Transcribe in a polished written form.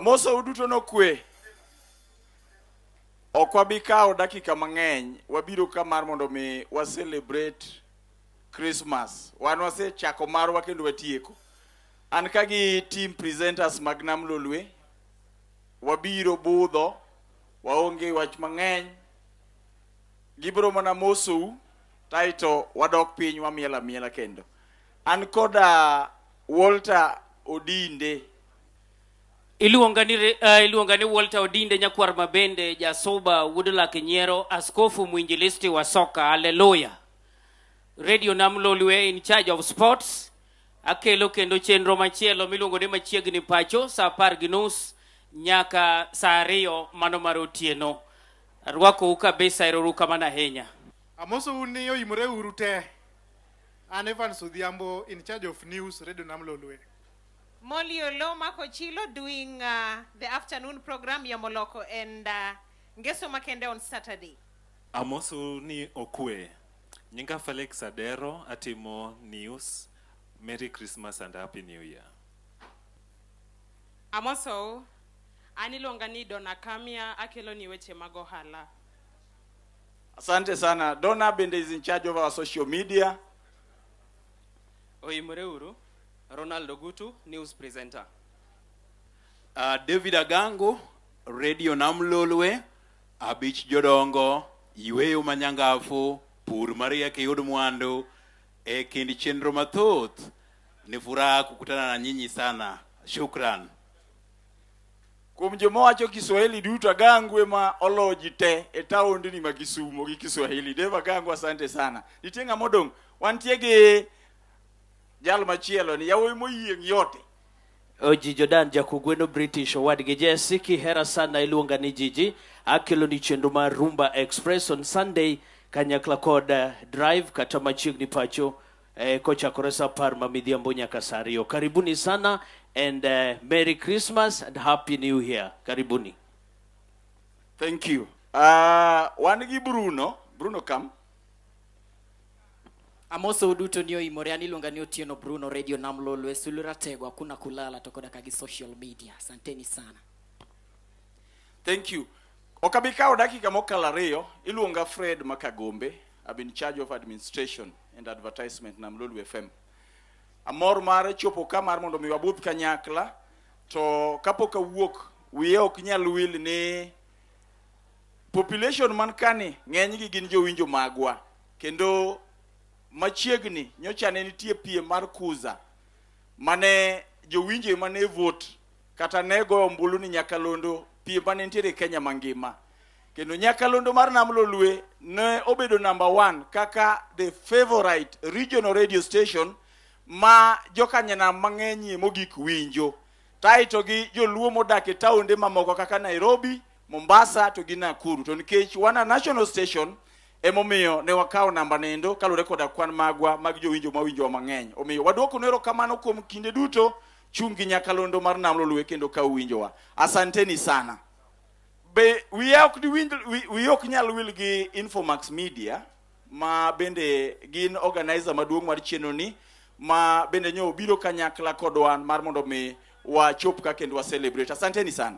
Amoso uduto no kwe. Okwabikao dakika mang'eny wabiro kamar mondo mi wa celebrate Christmas. Wan wase chako marwa kendo watieko. An kagi team presenters mag Namlolwe wabiro budho waonge wach mang'eny. Gibro mana mosou taito wadok piny wamiela miela kendo. An koda Walter Odinde Iluongani Walter Odinde nyakwar mabende jasoba Woodluck Nyero askofu mwinjilisti wa soka. Hallelujah. Radio Namlolwe in charge of sports. Akelo kendo chenro machielo miluongo ni machiegni pacho sa 10:30 nyaka saa 2 mano mar otieno. Arwako kabisa eroruka mana henya. Amoso uniyo imore urute. An Evans Odhiambo in charge of news Radio Namlolwe. Molio Loma Kochilo doing the afternoon program Yamoloko and Ngeso Makende on Saturday. Amoso ni okwe. Nyinga Felix Adero atimo news. Merry Christmas and Happy New Year. Amoso anilongani Dona Kamia akelo ni weche magohala. Asante sana. Donna Bende is in charge of our social media. Oimore uru. Ronaldo Gutu, news presenter. David Agango, Radio Namlolwe, Abich Jodongo, Iweyo Manyangafu, Pur Maria Kiyud Mwando, Kindi Chenro Mathoth. Ni furaha kukutana na nyinyi sana. Shukran. Kumjomo wacho Kiswahili duto Agangwe ma oloji te etaundi ni Kisumu gi Kiswahili. Deva Agangwe asante sana. Nitenga modong wantiege jal machielo ni yawo moyieng yote. Oji Jordan jakugweno British wadgi Jesiki hera sana iluonga ni Jiji akelo ni chenro mar Rhumba Express on Sunday kanyakla kod drive kata machiegni pacho kochakore sa 10 midhiambo nyaka saa 2. Karibuni sana and Merry Christmas and Happy New Year. Karibuni. Thank you. Wan gi Bruno come. Amoso uduto niyo imore anilonga ni Otieno Bruno Radio Namlolwe sulura tegwa kuna kulala tokoda kagi social media. Asanteni sana. Thank you. Okabikao dakika mokala 2 iluonga Fred Makagombe. I've been in charge of administration and advertisement Namlolwe FM. Amor mare chopo kamar mondo mi wabut kanyakla to kapoka wuok wiye ok nyal wil ne population man kani ng'eny gi gin jowinjo magwa kendo machiegni nyocha ne nitie piem mar kuza mane jowinjo mane vote kata nego ombulu ni Nyakalondo piem mane nitie Kenya mangima kendo Nyakalondo mar Namlolwe ne obedo number 1 kaka the favorite regional radio station ma jokanyana mang'eny mogik winjo taito gi joluo modak e taonde mamoko kaka Nairobi, Mombasa to gi Nakuru. To nikech wana national station emomiyo ne wakao namba nendo kalure koda kwan magwa mag jowinjo mawinjo mang'eny. Omiyo wadwoko nero kamano kuom kinde duto chungi Nyakalondo mar Namlolwe kendo ka uwinjowa. Asanteni sana. Be we ok nyal wil gi Infomax Media ma bende gin organizer maduong' mar chenro ni ma bende nyo biro kanyakla kodwan mar mondo mi wa chop ka kendo wa celebrate. Asanteni sana.